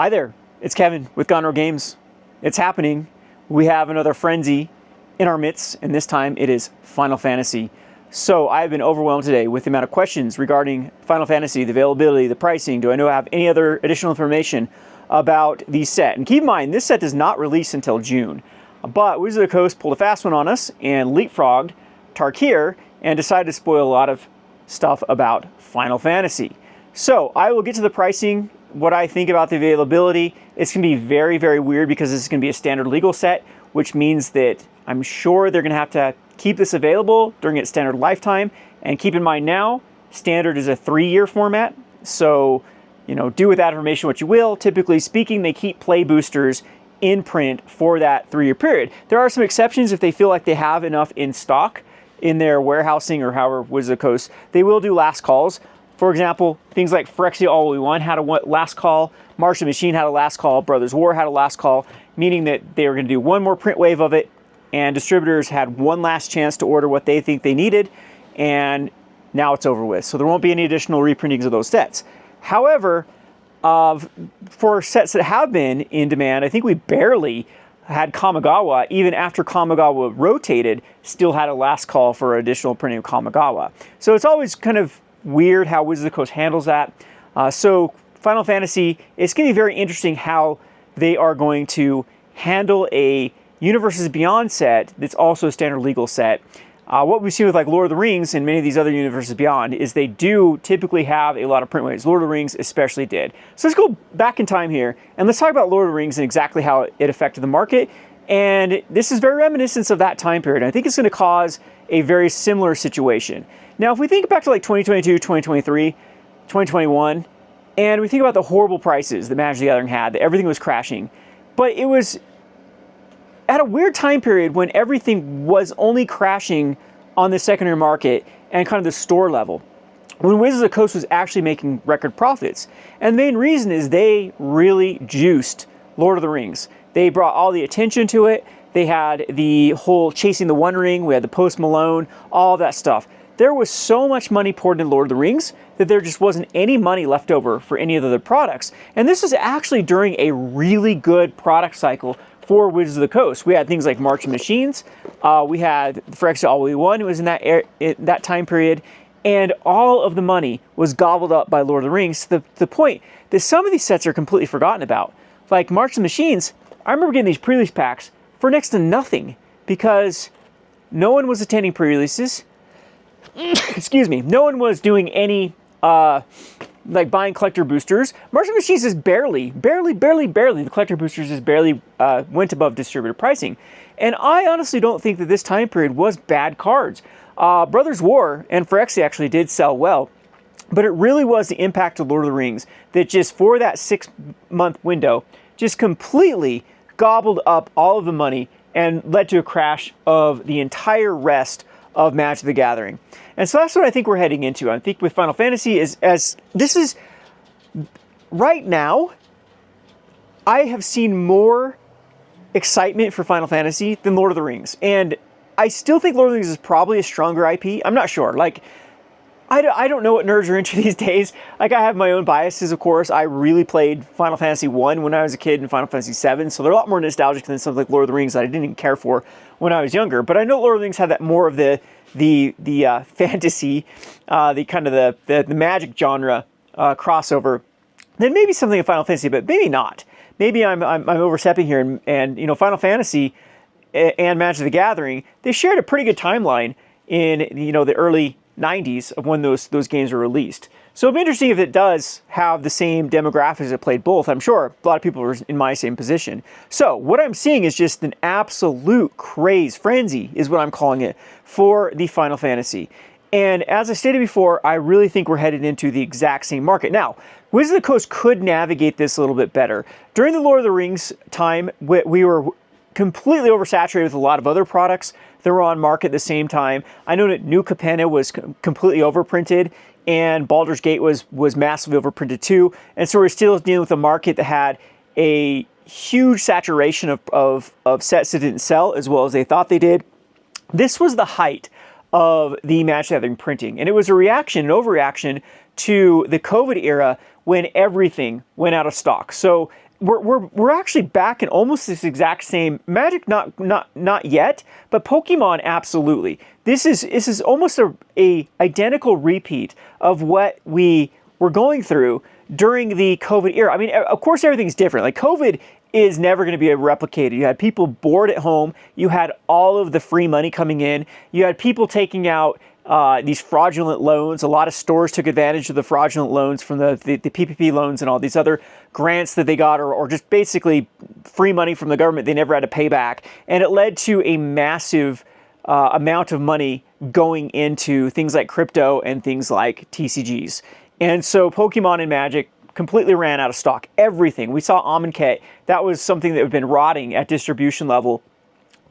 Hi there, it's Kevin with Gonro Games. It's happening. We have another frenzy in our midst, and this time it is Final Fantasy. So I've been overwhelmed today with the amount of questions regarding Final Fantasy, the availability, the pricing. Do I know I have any other additional information about the set? And keep in mind, this set does not release until June. But Wizards of the Coast pulled a fast one on us and leapfrogged Tarkir and decided to spoil a lot of stuff about Final Fantasy. So I will get to the pricing, what I think about the availability. It's going to be very, very weird because this is going to be a standard legal set, which means that I'm sure they're going to have keep this available during its standard lifetime. And keep in mind now, standard is a 3-year format. So, do with that information what you will. Typically speaking, they keep play boosters in print for that 3-year period. There are some exceptions if they feel like they have enough in stock in their warehousing or however Wizards of the Coast. They will do last calls. For example, things like Phyrexia All We Want had a last call, March of the Machine had a last call, Brothers War had a last call, meaning that they were going to do one more print wave of it, and distributors had one last chance to order what they think they needed, and now it's over with. So there won't be any additional reprintings of those sets. However, for sets that have been in demand, I think we barely had Kamigawa, even after Kamigawa rotated, still had a last call for additional printing of Kamigawa. So it's always kind of weird how Wizards of the Coast handles that. So Final Fantasy, it's going to be very interesting how they are going to handle a Universes Beyond set that's also a standard legal set. What we've seen with like Lord of the Rings and many of these other Universes Beyond is they do typically have a lot of print waves. Lord of the Rings especially did. So let's go back in time here and let's talk about Lord of the Rings and exactly how it affected the market. And this is very reminiscent of that time period. I think it's going to cause a very similar situation. Now, if we think back to like 2022, 2023, 2021, and we think about the horrible prices that Magic the Gathering had, that everything was crashing, but it was at a weird time period when everything was only crashing on the secondary market and kind of the store level, when Wizards of the Coast was actually making record profits. And the main reason is they really juiced Lord of the Rings. They brought all the attention to it. They had the whole Chasing the One Ring. We had the Post Malone, all that stuff. There was so much money poured into Lord of the Rings that there just wasn't any money left over for any of the other products. And this was actually during a really good product cycle for Wizards of the Coast. We had things like March of Machines. We had Phyrexia All We Want, who was in that time period. And all of the money was gobbled up by Lord of the Rings to the point that some of these sets are completely forgotten about. Like March of the Machines, I remember getting these pre-release packs for next to nothing because no one was attending pre-releases. Excuse me. No one was doing any like buying collector boosters. March of the Machines is barely, the collector boosters just barely went above distributor pricing. And I honestly don't think that this time period was bad cards. Brothers War and Phyrexia actually did sell well, but it really was the impact of Lord of the Rings that just for that 6-month window just completely gobbled up all of the money and led to a crash of the entire rest of Magic the Gathering. And so that's what I think we're heading into. I think with Final Fantasy right now, I have seen more excitement for Final Fantasy than Lord of the Rings. And I still think Lord of the Rings is probably a stronger IP. I'm not sure. Like, I don't know what nerds are into these days. Like, I have my own biases, of course. I really played Final Fantasy 1 when I was a kid and Final Fantasy 7, so they're a lot more nostalgic than something like Lord of the Rings that I didn't even care for when I was younger. But I know Lord of the Rings had that more of the fantasy, the kind of the magic genre crossover than maybe something in Final Fantasy, but maybe not. Maybe I'm overstepping here, and Final Fantasy and Magic the Gathering, they shared a pretty good timeline in the early 90s of when those games were released. So it'll be interesting if it does have the same demographics that played both. I'm sure a lot of people are in my same position. So what I'm seeing is just an absolute craze, frenzy is what I'm calling it, for the Final Fantasy. And as I stated before, I really think we're headed into the exact same market. Now, Wizards of the Coast could navigate this a little bit better. During the Lord of the Rings time, we were completely oversaturated with a lot of other products that were on market at the same time. I know that New Capenna was completely overprinted, and Baldur's Gate was massively overprinted too. And so we're still dealing with a market that had a huge saturation of sets that didn't sell as well as they thought they did. This was the height of the Magic the Gathering printing, and it was a reaction, an overreaction to the COVID era when everything went out of stock. So we're actually back in almost this exact same Magic, not yet, but Pokemon absolutely. This is almost a identical repeat of what we were going through during the COVID era. I mean, of course everything's different. Like COVID is never going to be replicated. You had people bored at home. You had all of the free money coming in. You had people taking out these fraudulent loans. A lot of stores took advantage of the fraudulent loans from the PPP loans and all these other grants that they got, or just basically free money from the government they never had to pay back. And it led to a massive amount of money going into things like crypto and things like TCGs. And so Pokemon and Magic completely ran out of stock. Everything. We saw Amonkhet. That was something that had been rotting at distribution level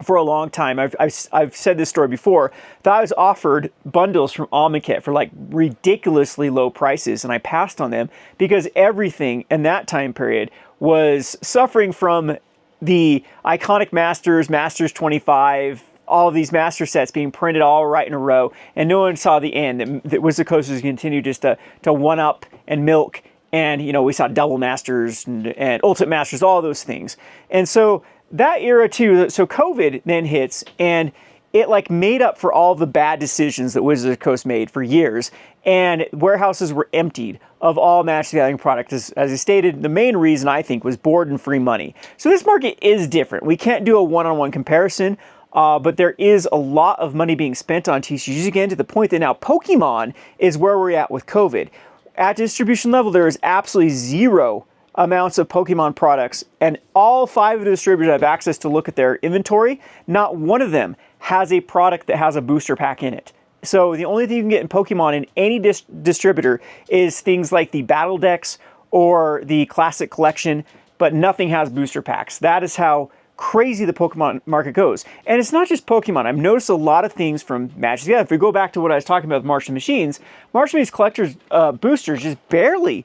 for a long time. I've said this story before, that I was offered bundles from Amonkhet for like ridiculously low prices, and I passed on them because everything in that time period was suffering from the iconic Masters 25, all of these master sets being printed all right in a row, and no one saw the end. That Wizard Coast was continue just to one up and milk. And, you know, we saw double masters and ultimate masters, all those things. And so that era too, so COVID then hits, and it like made up for all the bad decisions that Wizards of the Coast made for years. And warehouses were emptied of all Magic the Gathering product. As I stated, the main reason I think was board and free money. So this market is different. We can't do a one-on-one comparison, but there is a lot of money being spent on TCGs again, to the point that now Pokemon is where we're at with COVID. At distribution level, there is absolutely zero amounts of Pokemon products, and all 5 of the distributors have access to look at their inventory. Not one of them has a product that has a booster pack in it. So the only thing you can get in Pokemon in any distributor is things like the battle decks or the classic collection, but nothing has booster packs. That is how crazy the Pokemon market goes. And it's not just Pokemon. I've noticed a lot of things from Magic. Yeah, if we go back to what I was talking about with Martian Machines collectors boosters just barely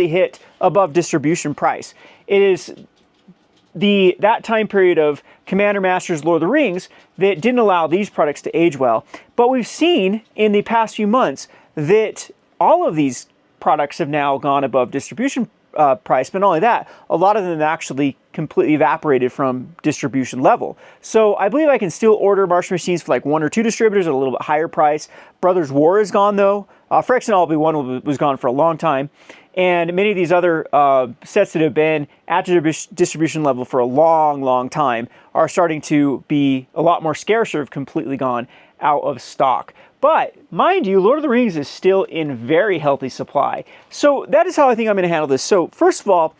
hit above distribution price. It is that time period of Commander, Masters, Lord of the Rings that didn't allow these products to age well. But we've seen in the past few months that all of these products have now gone above distribution price, but not only that, a lot of them actually completely evaporated from distribution level. So I believe I can still order Martian Machines for like 1 or 2 distributors at a little bit higher price. Brothers War is gone though. Phyrexian All Be One was gone for a long time. And many of these other sets that have been at the distribution level for a long time are starting to be a lot more scarce or have completely gone out of stock. But mind you, Lord of the Rings is still in very healthy supply. So that is how I think I'm going to handle this. So first of all,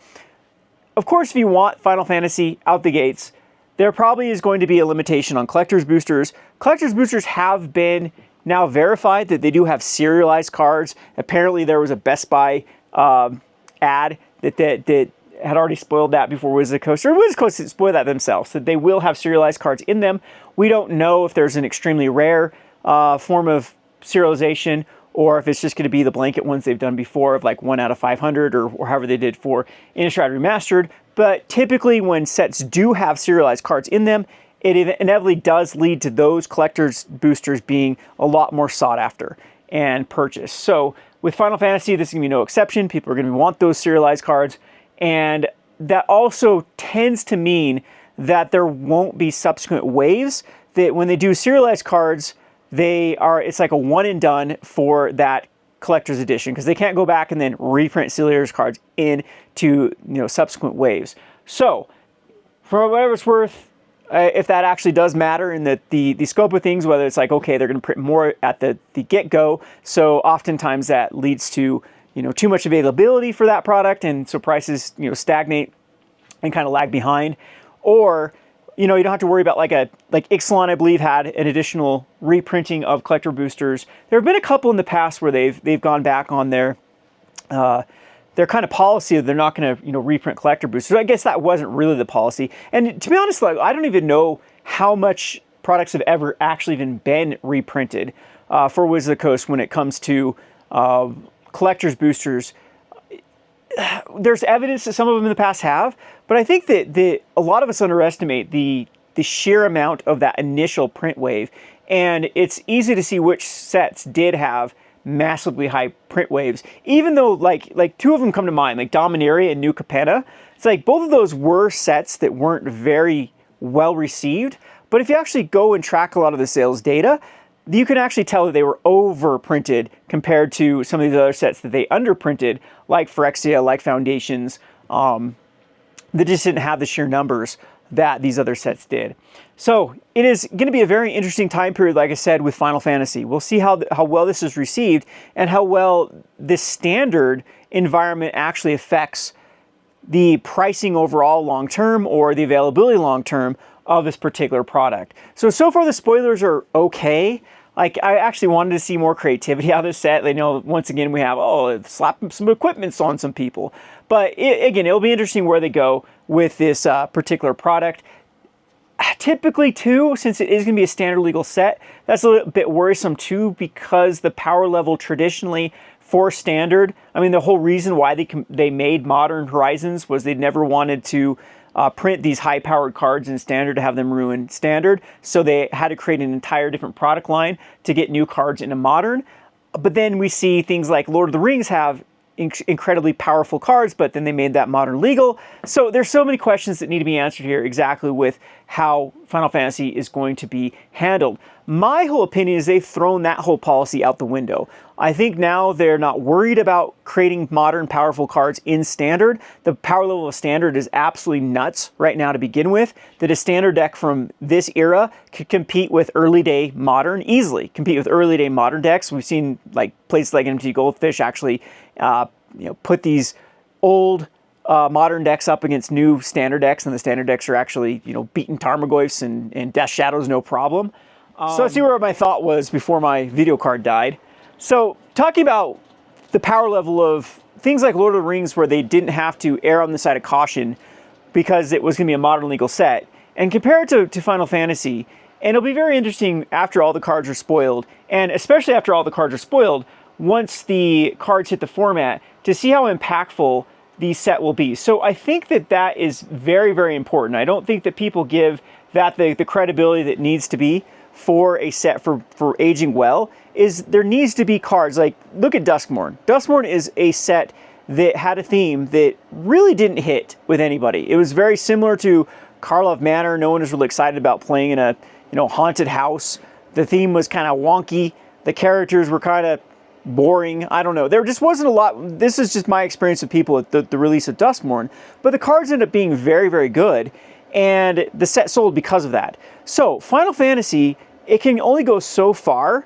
of course, if you want Final Fantasy out the gates, there probably is going to be a limitation on collector's boosters. Collector's boosters have been now verified that they do have serialized cards. Apparently there was a Best Buy ad that had already spoiled that before Wizards of the Coast, or Wizards of the Coast spoiled that themselves, that they will have serialized cards in them. We don't know if there's an extremely rare form of serialization, or if it's just going to be the blanket ones they've done before of like 1 out of 500 or however they did for Innistrad Remastered. But typically when sets do have serialized cards in them, it inevitably does lead to those collector's boosters being a lot more sought after and purchased. So with Final Fantasy, this is going to be no exception. People are going to want those serialized cards, and that also tends to mean that there won't be subsequent waves, that when they do serialized cards, it's like a one and done for that collector's edition, because they can't go back and then reprint serialized cards into subsequent waves. So for whatever it's worth, if that actually does matter in the scope of things, whether it's like, okay, they're going to print more at the get-go, so oftentimes that leads to too much availability for that product, and so prices stagnate and kind of lag behind. Or you don't have to worry about like Ixalan, I believe, had an additional reprinting of collector boosters. There have been a couple in the past where they've gone back on their kind of policy of they're not going to reprint collector boosters. I guess that wasn't really the policy. And to be honest, like, I don't even know how much products have ever actually even been reprinted for Wizards of the Coast when it comes to collector's boosters. There's evidence that some of them in the past have, but I think that a lot of us underestimate the sheer amount of that initial print wave, and it's easy to see which sets did have massively high print waves, even though like 2 of them come to mind, like Dominaria and New Capenna. It's It's like both of those were sets that weren't very well received, but if you actually go and track a lot of the sales data, you can actually tell that they were overprinted compared to some of these other sets that they underprinted, like Phyrexia, like Foundations, that just didn't have the sheer numbers that these other sets did. So it is going to be a very interesting time period, like I said, with Final Fantasy. We'll see how well this is received and how well this standard environment actually affects the pricing overall long-term or the availability long-term of this particular product. So far the spoilers are okay. Like, I actually wanted to see more creativity out of this set. They know, once again, we have, slap some equipments on some people. But again, it'll be interesting where they go with this particular product. Typically, too, since it is going to be a standard legal set, that's a little bit worrisome, too, because the power level traditionally for standard, I mean, the whole reason why they made Modern Horizons was they never wanted to print these high-powered cards in standard to have them ruin standard, so they had to create an entire different product line to get new cards into modern. But then we see things like Lord of the Rings have incredibly powerful cards, but then they made that modern legal. So there's so many questions that need to be answered here exactly with how Final Fantasy is going to be handled. My whole opinion is they've thrown that whole policy out the window. I think now they're not worried about creating modern powerful cards in standard. The power level of standard is absolutely nuts right now to begin with. That a standard deck from this era could compete with early day modern easily. Compete with early day modern decks. We've seen like places like MT Goldfish actually put these old modern decks up against new standard decks, and the standard decks are actually beating Tarmogoyfs and Death Shadows no problem. So let's see where my thought was before my video card died. So talking about the power level of things like Lord of the Rings, where they didn't have to err on the side of caution because it was going to be a modern legal set, and compare it to Final Fantasy, and it'll be very interesting after all the cards are spoiled, and especially after all the cards are spoiled, once the cards hit the format, to see how impactful the set will be. So I think that is very, very important. I don't think that people give that the credibility that needs to be for a set for aging well. Is there needs to be cards like, look at Duskmourn. Duskmourn is a set that had a theme that really didn't hit with anybody. It was very similar to Karlov Manor. No one was really excited about playing in a haunted house. The theme was kind of wonky. The characters were kind of boring. I don't know. There just wasn't a lot. This is just my experience with people at the release of Duskmourn. But the cards ended up being very, very good. And the set sold because of that. So Final Fantasy, it can only go so far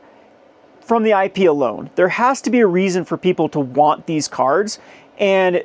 from the IP alone. There has to be a reason for people to want these cards. And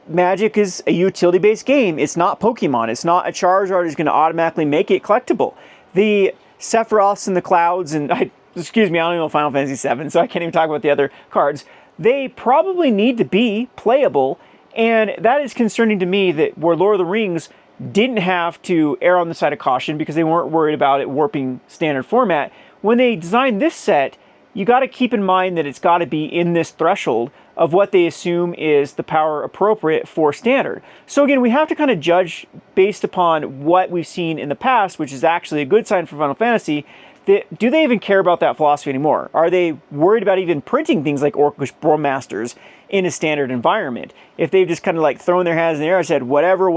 Magic is a utility-based game. It's not Pokemon. It's not a Charizard is going to automatically make it collectible. The Sephiroths and the Clouds, and excuse me, I don't even know Final Fantasy VII, so I can't even talk about the other cards. They probably need to be playable, and that is concerning to me, that where Lord of the Rings didn't have to err on the side of caution because they weren't worried about it warping standard format. When they designed this set, you got to keep in mind that it's got to be in this threshold of what they assume is the power appropriate for standard. So again, we have to kind of judge based upon what we've seen in the past, which is actually a good sign for Final Fantasy. Do they even care about that philosophy anymore? Are they worried about even printing things like Orcish Brewmasters in a standard environment? If they've just kind of like thrown their hands in the air and said, whatever,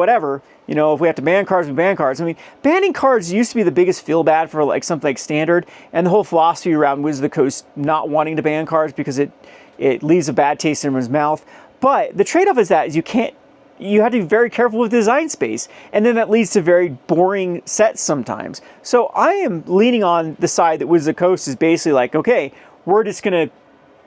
if we have to ban cards, we ban cards. I mean, banning cards used to be the biggest feel bad for like something like standard, and the whole philosophy around Wizards of the Coast not wanting to ban cards because it leaves a bad taste in everyone's mouth. But the trade-off is you have to be very careful with design space, and then that leads to very boring sets sometimes. So I am leaning on the side that Wizards of the Coast is basically like, okay, we're just going to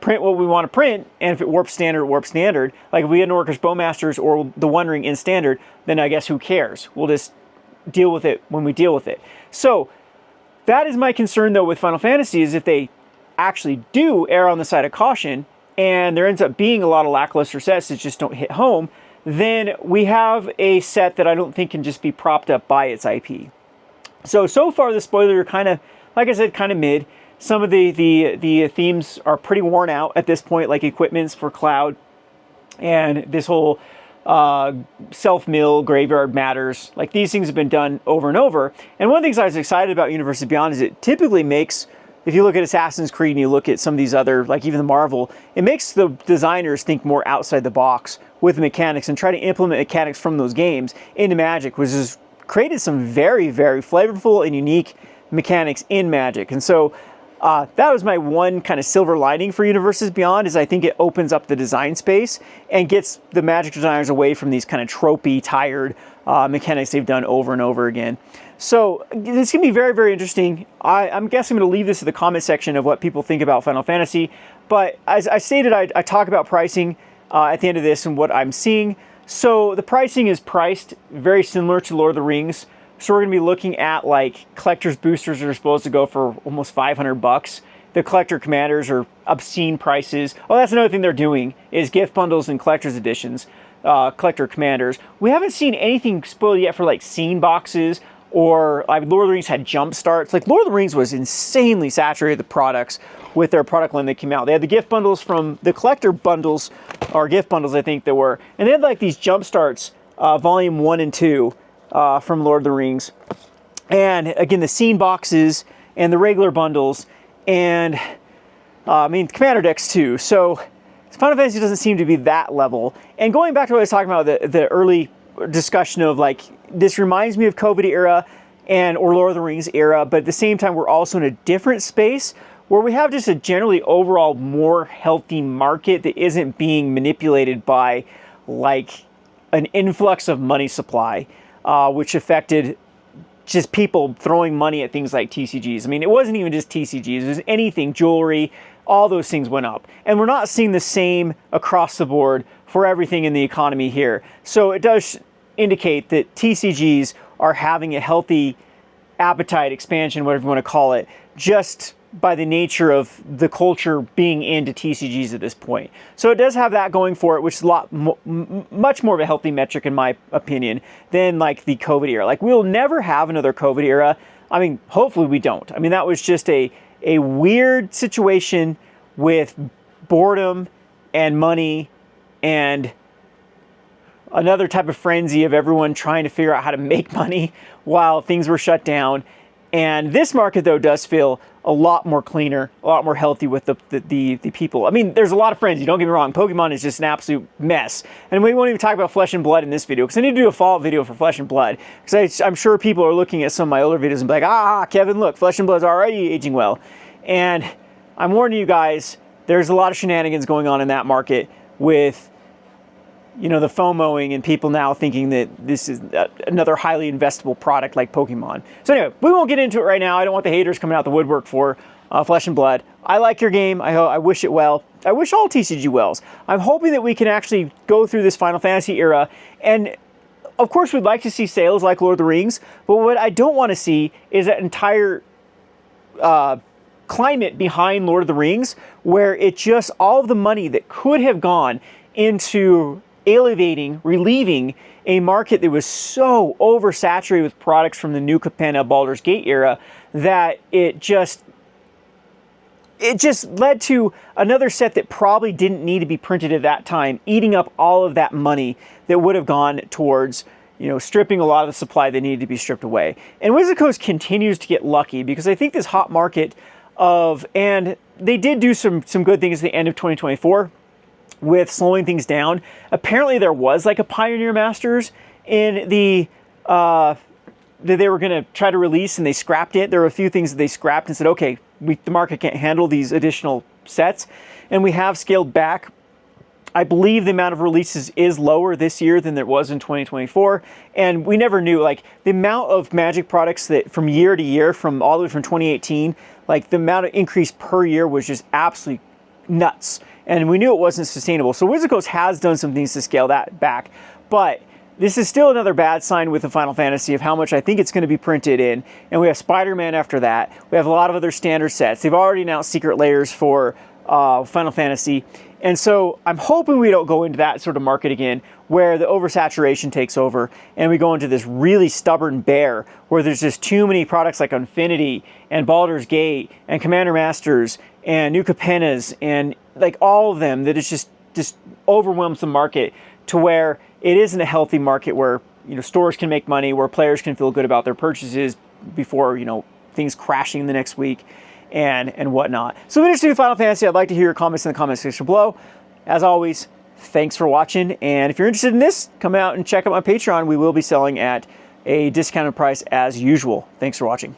print what we want to print, and if it warps standard, it warps standard. Like if we had an Orcish Bowmasters or the One Ring in standard, then I guess who cares? We'll just deal with it when we deal with it. So that is my concern though with Final Fantasy, is if they actually do err on the side of caution, and there ends up being a lot of lackluster sets that just don't hit home, then we have a set that I don't think can just be propped up by its IP. So far the spoilers are kind of, like I said, kind of mid. Some of the themes are pretty worn out at this point, like equipments for Cloud, and this whole self-mill graveyard matters. Like these things have been done over and over. And one of the things I was excited about Universes Beyond is it typically makes if you look at Assassin's Creed and you look at some of these other, like even the Marvel, it makes the designers think more outside the box with the mechanics and try to implement mechanics from those games into Magic, which has created some very, very flavorful and unique mechanics in Magic. And so that was my one kind of silver lining for Universes Beyond, is I think it opens up the design space and gets the Magic designers away from these kind of tropey, tired mechanics they've done over and over again. So this can be very, very interesting. I'm guessing I'm going to leave this in the comment section of what people think about Final Fantasy. But as I stated, I talk about pricing at the end of this and what I'm seeing. So the pricing is priced very similar to Lord of the Rings. So we're going to be looking at like collector's boosters that are supposed to go for almost $500. The collector commanders are obscene prices. Oh, that's another thing they're doing, is gift bundles and collector's editions, collector commanders. We haven't seen anything spoiled yet for like scene boxes, or like Lord of the Rings had jump starts. Like Lord of the Rings was insanely saturated the products with their product line that came out. They had the gift bundles from the collector bundles, or gift bundles I think they were, and they had like these jump starts, volume 1 and 2 from Lord of the Rings. And again, the scene boxes and the regular bundles, and I mean commander decks too. So Final Fantasy doesn't seem to be that level. And going back to what I was talking about, the early discussion of like, this reminds me of COVID era or Lord of the Rings era, but at the same time we're also in a different space where we have just a generally overall more healthy market that isn't being manipulated by like an influx of money supply, which affected just people throwing money at things like TCGs. I mean, it wasn't even just TCGs, it was anything, jewelry, all those things went up. And we're not seeing the same across the board for everything in the economy here. So it does indicate that TCGs are having a healthy appetite, expansion, whatever you want to call it, just by the nature of the culture being into TCGs at this point. So it does have that going for it, which is a lot much more of a healthy metric in my opinion than like the COVID era. Like we'll never have another COVID era. I mean, hopefully we don't. I mean, that was just a weird situation with boredom and money and another type of frenzy of everyone trying to figure out how to make money while things were shut down. And this market, though, does feel a lot more cleaner, a lot more healthy with the people. I mean, there's a lot of frenzy, don't get me wrong. Pokemon is just an absolute mess. And we won't even talk about Flesh and Blood in this video, because I need to do a follow-up video for Flesh and Blood. Because I'm sure people are looking at some of my older videos and be like, Kevin, look, Flesh and Blood's already aging well. And I'm warning you guys, there's a lot of shenanigans going on in that market with, you know, the FOMOing and people now thinking that this is another highly investable product like Pokemon. So anyway, we won't get into it right now. I don't want the haters coming out the woodwork for Flesh and Blood. I like your game. I wish it well. I wish all TCG wells. I'm hoping that we can actually go through this Final Fantasy era. And of course, we'd like to see sales like Lord of the Rings. But what I don't want to see is that entire climate behind Lord of the Rings, where it just, all of the money that could have gone into relieving a market that was so oversaturated with products from the New Capenna Baldur's Gate era that it just led to another set that probably didn't need to be printed at that time, eating up all of that money that would have gone towards, you know, stripping a lot of the supply that needed to be stripped away. And Wizard Coast continues to get lucky, because I think this hot market and they did do some good things at the end of 2024 with slowing things down. Apparently there was like a Pioneer Masters in the that they were going to try to release, and they scrapped it. There were a few things that they scrapped and said, okay, the market can't handle these additional sets, and we have scaled back. I believe the amount of releases is lower this year than there was in 2024, and we never knew, like, the amount of Magic products that from year to year, from all the way from 2018, like the amount of increase per year was just absolutely nuts, and we knew it wasn't sustainable. So Wizard Coast has done some things to scale that back, but this is still another bad sign with the Final Fantasy of how much I think it's going to be printed in. And we have Spider-Man after that. We have a lot of other standard sets. They've already announced secret layers for Final Fantasy. And so I'm hoping we don't go into that sort of market again, where the oversaturation takes over and we go into this really stubborn bear where there's just too many products like Infinity and Baldur's Gate and Commander Masters and New Capennas and like all of them, that it's just overwhelms the market to where it isn't a healthy market where, you know, stores can make money, where players can feel good about their purchases before, you know, things crashing the next week. and whatnot. So if you're interested in Final Fantasy, I'd like to hear your comments in the comment section below. As always, thanks for watching, and if you're interested in this, come out and check out my Patreon. We will be selling at a discounted price as usual. Thanks for watching.